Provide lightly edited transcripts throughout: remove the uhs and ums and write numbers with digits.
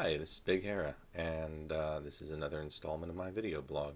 Hi, this is Bighara, and this is another installment of my video blog.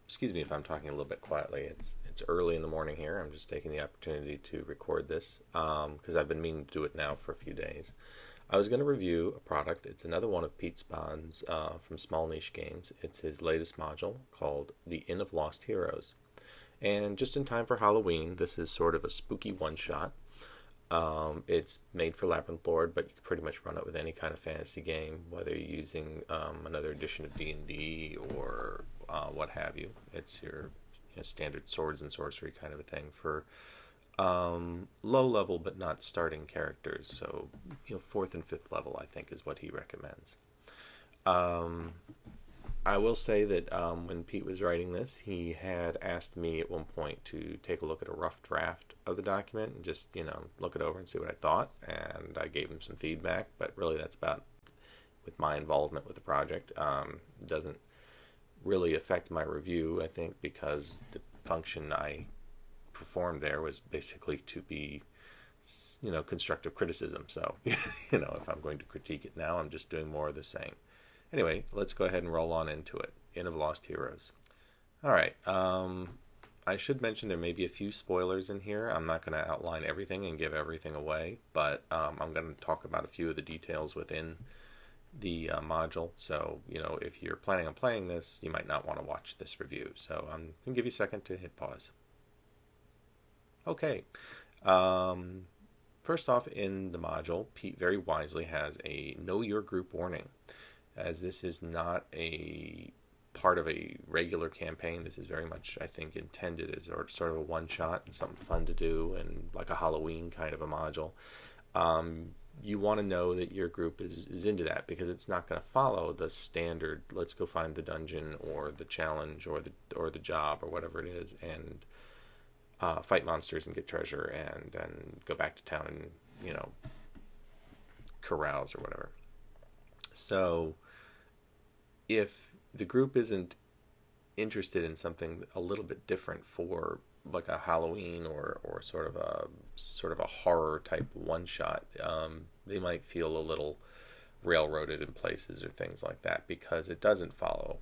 Excuse me if I'm talking a little bit quietly. It's early in the morning here. I'm just taking the opportunity to record this because I've been meaning to do it now for a few days. I was going to review a product. It's another one of Pete Spahn's from Small Niche Games. It's his latest module called The Inn of Lost Heroes. And just in time for Halloween, this is sort of a spooky one-shot. It's made for Labyrinth Lord, but you can pretty much run it with any kind of fantasy game, whether you're using another edition of D&D or what have you. It's your standard swords and sorcery kind of a thing for low level but not starting characters. So fourth and fifth level, I think, is what he recommends. I will say that when Pete was writing this, he had asked me at one point to take a look at a rough draft of the document and just, look it over and see what I thought. And I gave him some feedback, but really that's about with my involvement with the project. It doesn't really affect my review, I think, because the function I performed there was basically to be, constructive criticism. So, if I'm going to critique it now, I'm just doing more of the same. Anyway, let's go ahead and roll on into it. Inn of Lost Heroes. All right. I should mention there may be a few spoilers in here. I'm not going to outline everything and give everything away, but I'm going to talk about a few of the details within the module. So, if you're planning on playing this, you might not want to watch this review. So I'm going to give you a second to hit pause. Okay. First off, in the module, Pete very wisely has a Know Your Group warning. As this is not a part of a regular campaign, this is very much, I think, intended as sort of a one-shot and something fun to do and like a Halloween kind of a module. You want to know that your group is into that because it's not going to follow the standard, let's go find the dungeon or the challenge or the job or whatever it is and fight monsters and get treasure and then go back to town and, carouse or whatever. So if the group isn't interested in something a little bit different for like a Halloween or sort of a horror type one shot, they might feel a little railroaded in places or things like that because it doesn't follow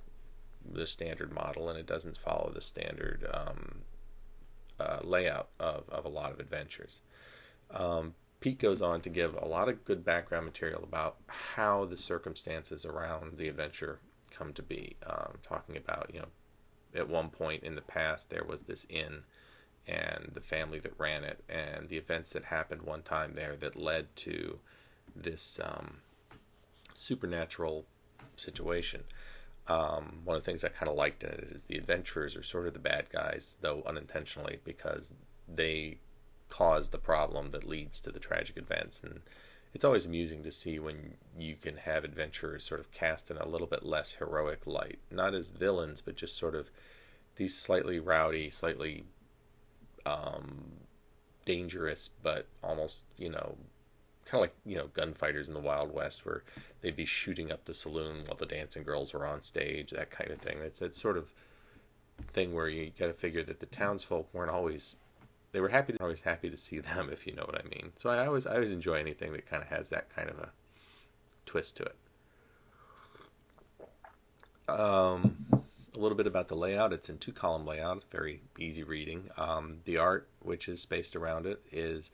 the standard model and it doesn't follow the standard layout of a lot of adventures. Pete goes on to give a lot of good background material about how the circumstances around the adventure come to be. Talking about, at one point in the past there was this inn and the family that ran it and the events that happened one time there that led to this supernatural situation. One of the things I kind of liked in it is the adventurers are sort of the bad guys, though unintentionally, because they cause the problem that leads to the tragic events. And it's always amusing to see when you can have adventurers sort of cast in a little bit less heroic light, not as villains, but just sort of these slightly rowdy, slightly dangerous, but almost, kind of like, gunfighters in the Wild West where they'd be shooting up the saloon while the dancing girls were on stage, that kind of thing. It's that sort of thing where you got to figure that the townsfolk weren't always happy to see them, if you know what I mean. So I always enjoy anything that kind of has that kind of a twist to it. A little bit about the layout. It's in 2-column layout. It's very easy reading. The art, which is spaced around it, it's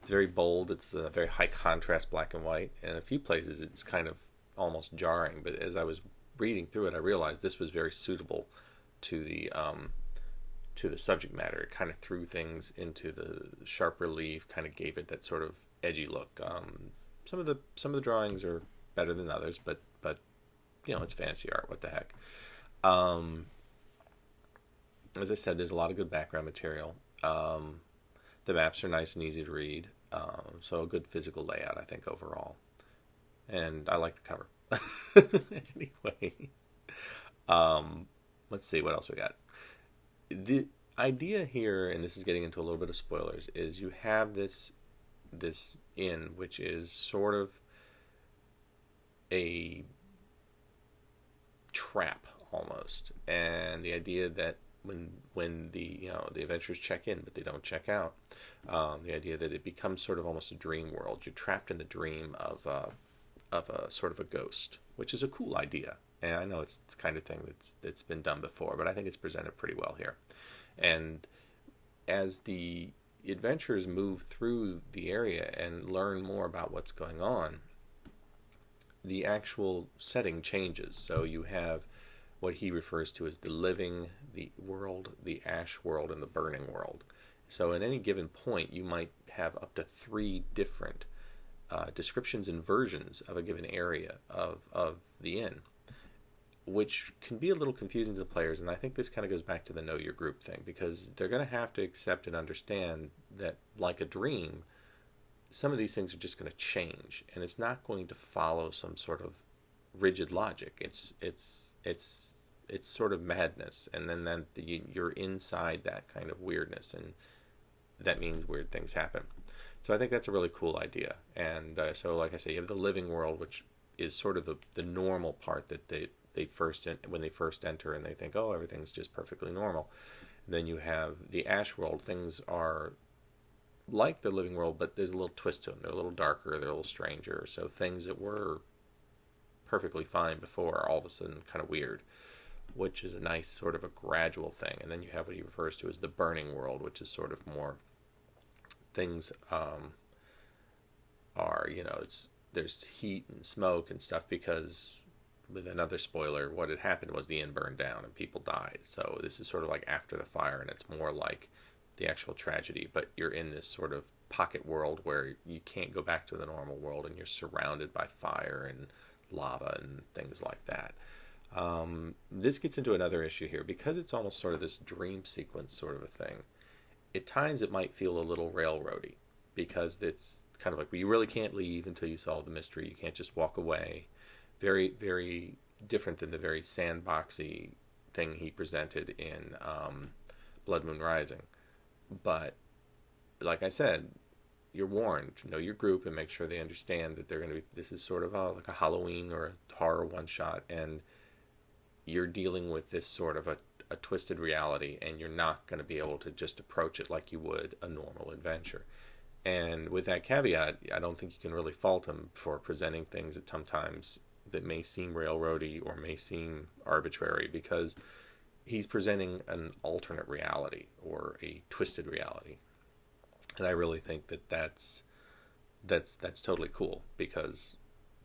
very bold. It's a very high contrast black and white. And in a few places it's kind of almost jarring. But as I was reading through it, I realized this was very suitable to the subject matter. It kind of threw things into the sharp relief, kind of gave it that sort of edgy look. Some of the drawings are better than others, but it's fantasy art. What the heck? As I said, there's a lot of good background material. The maps are nice and easy to read, so a good physical layout, I think, overall. And I like the cover. Anyway, let's see what else we got. The idea here, and this is getting into a little bit of spoilers, is you have this inn, which is sort of a trap almost, and the idea that when the adventurers check in but they don't check out, the idea that it becomes sort of almost a dream world. You're trapped in the dream of of a sort of a ghost, which is a cool idea. And I know it's the kind of thing that's been done before, but I think it's presented pretty well here. And as the adventurers move through the area and learn more about what's going on, the actual setting changes. So you have what he refers to as the living, the world, the ash world, and the burning world. So at any given point, you might have up to three different descriptions and versions of a given area of the inn, which can be a little confusing to the players. And I think this kind of goes back to the know your group thing, because they're going to have to accept and understand that, like a dream, some of these things are just going to change, and it's not going to follow some sort of rigid logic. It's sort of madness, and then you're inside that kind of weirdness, and that means weird things happen. So I think that's a really cool idea. And so, like I say, you have the living world, which is sort of the normal part that when they first enter, and they think, oh, everything's just perfectly normal. And then you have the ash world. Things are like the living world, but there's a little twist to them. They're a little darker, they're a little stranger. So things that were perfectly fine before are all of a sudden kind of weird, which is a nice sort of a gradual thing. And then you have what he refers to as the burning world, which is sort of more things are, there's heat and smoke and stuff, because with another spoiler, what had happened was the inn burned down and people died. So this is sort of like after the fire, and it's more like the actual tragedy, but you're in this sort of pocket world where you can't go back to the normal world, and you're surrounded by fire and lava and things like that. This gets into another issue here, because it's almost sort of this dream sequence sort of a thing. At times it might feel a little railroady, because it's kind of like, well, you really can't leave until you solve the mystery. You can't just walk away. Very, very different than the very sandboxy thing he presented in Blood Moon Rising. But like I said, you're warned. Know your group and make sure they understand that they're going to be. This is sort of like a Halloween or a horror one shot, and you're dealing with this sort of a twisted reality, and you're not going to be able to just approach it like you would a normal adventure. And with that caveat, I don't think you can really fault him for presenting things at sometimes that may seem railroady or may seem arbitrary, because he's presenting an alternate reality or a twisted reality. And I really think that's totally cool, because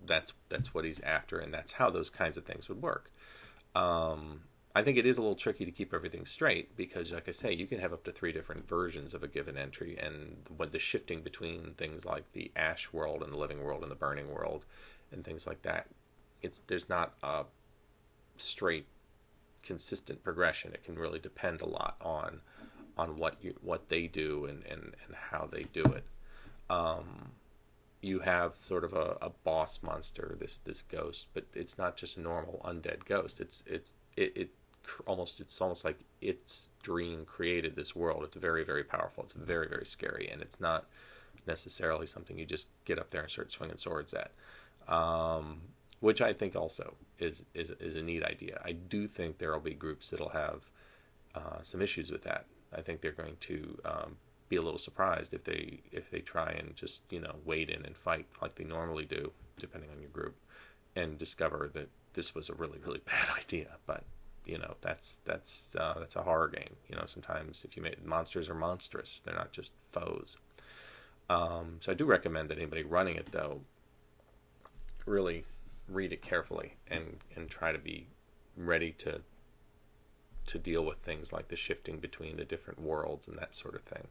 that's what he's after, and that's how those kinds of things would work. I think it is a little tricky to keep everything straight, because, like I say, you can have up to three different versions of a given entry, and when the shifting between things like the ash world and the living world and the burning world and things like that, there's not a straight, consistent progression. It can really depend a lot on what they do and how they do it. You have sort of a boss monster, this ghost, but it's not just a normal undead ghost. It's almost like its dream created this world. It's very, very powerful. It's very, very scary, and it's not necessarily something you just get up there and start swinging swords at. Which I think also is a neat idea. I do think there will be groups that'll have some issues with that. I think they're going to be a little surprised if they try and just wade in and fight like they normally do, depending on your group, and discover that this was a really, really bad idea. But that's a horror game. Sometimes if you make monsters are monstrous, they're not just foes. So I do recommend that anybody running it, though, really read it carefully and try to be ready to deal with things like the shifting between the different worlds and that sort of thing.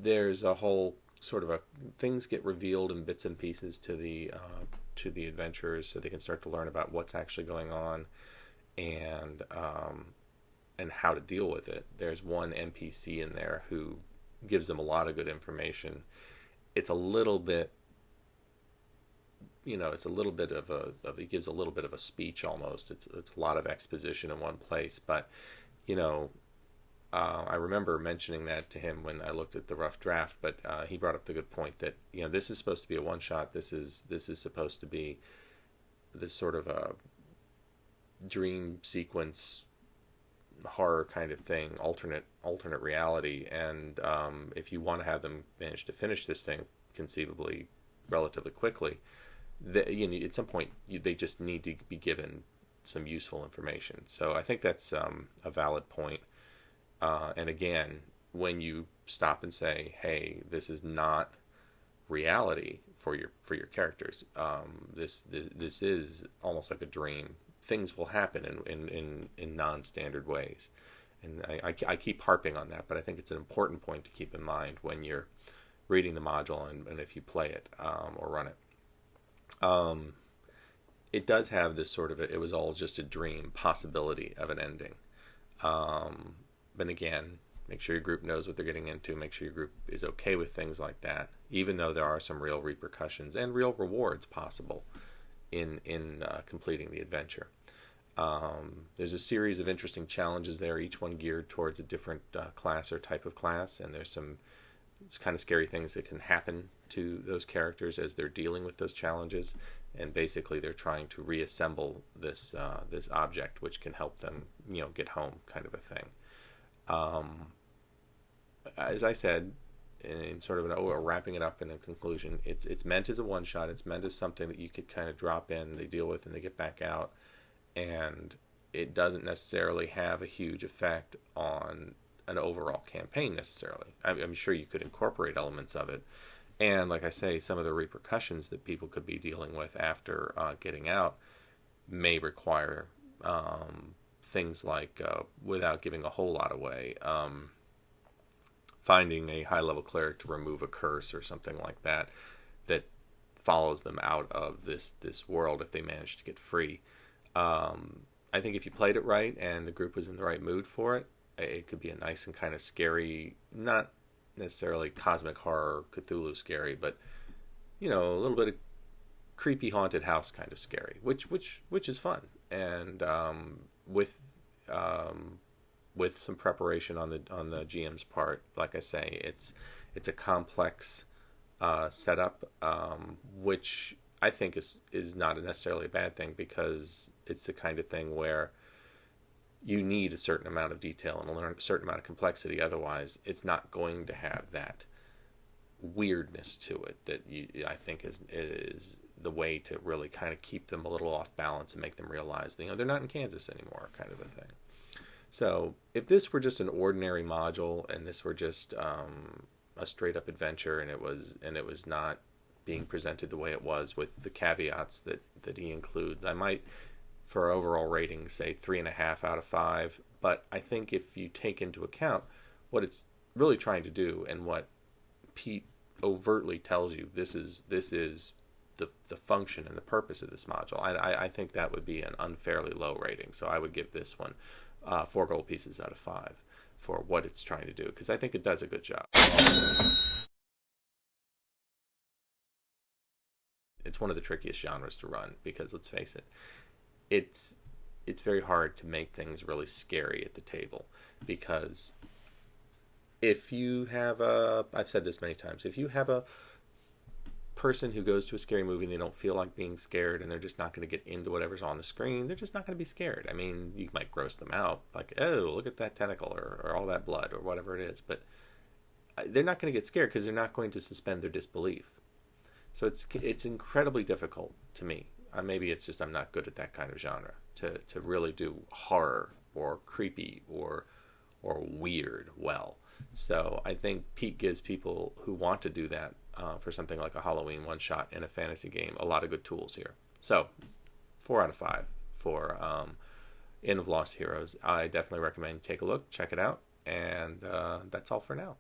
There's a whole sort of things get revealed in bits and pieces to the adventurers, so they can start to learn about what's actually going on and how to deal with it. There's one NPC in there who gives them a lot of good information. It's a little bit, it's a little bit of he gives a little bit of a speech almost. It's a lot of exposition in one place, but I remember mentioning that to him when I looked at the rough draft, but he brought up the good point that this is supposed to be a one shot. This is supposed to be this sort of a dream sequence horror kind of thing, alternate reality. And if you want to have them manage to finish this thing, conceivably, relatively quickly, at some point they just need to be given some useful information. So I think that's a valid point. And again, when you stop and say, "Hey, this is not reality for your characters. This is almost like a dream. Things will happen in non-standard ways." And I keep harping on that, but I think it's an important point to keep in mind when you're reading the module and if you play it or run it. It does have this sort of it was all just a dream possibility of an ending. But again, make sure your group knows what they're getting into. Make sure your group is okay with things like that, even though there are some real repercussions and real rewards possible in completing the adventure. There's a series of interesting challenges there, each one geared towards a different class or type of class, and there's some kind of scary things that can happen to those characters as they're dealing with those challenges. And basically, they're trying to reassemble this object, which can help them, get home, kind of a thing. As I said, in sort of wrapping it up in a conclusion, it's meant as a one shot. It's meant as something that you could kind of drop in, they deal with, and they get back out, and it doesn't necessarily have a huge effect on an overall campaign necessarily. I'm sure you could incorporate elements of it, and like I say, some of the repercussions that people could be dealing with after getting out may require things like, without giving a whole lot away, finding a high-level cleric to remove a curse or something like that that follows them out of this world if they manage to get free. I think if you played it right and the group was in the right mood for it, it could be a nice and kind of scary, not necessarily cosmic horror Cthulhu scary, but a little bit of creepy haunted house kind of scary, which is fun. And with some preparation on the GM's part, like I say, it's a complex setup, which I think is not necessarily a bad thing, because it's the kind of thing where you need a certain amount of detail and a certain amount of complexity. Otherwise, it's not going to have that weirdness to it that I think is the way to really kind of keep them a little off balance and make them realize they're not in Kansas anymore, kind of a thing. So if this were just an ordinary module and this were just a straight up adventure, and it was not being presented the way it was with the caveats that he includes, I might, for overall rating, say 3.5 out of 5. But I think if you take into account what it's really trying to do and what Pete overtly tells you, this is the function and the purpose of this module, I think that would be an unfairly low rating. So I would give this one 4 gold pieces out of 5 for what it's trying to do, because I think it does a good job. It's one of the trickiest genres to run because, let's face it, it's very hard to make things really scary at the table, because if you have I've said this many times, if you have a person who goes to a scary movie and they don't feel like being scared and they're just not going to get into whatever's on the screen, they're just not going to be scared. I mean, you might gross them out, like, oh, look at that tentacle or all that blood or whatever it is, but they're not going to get scared because they're not going to suspend their disbelief. So it's incredibly difficult to me. Maybe it's just I'm not good at that kind of genre to really do horror or creepy or weird well. So I think Pete gives people who want to do that for something like a Halloween one-shot in a fantasy game a lot of good tools here. So 4 out of 5 for Inn of Lost Heroes. I definitely recommend take a look, check it out, and that's all for now.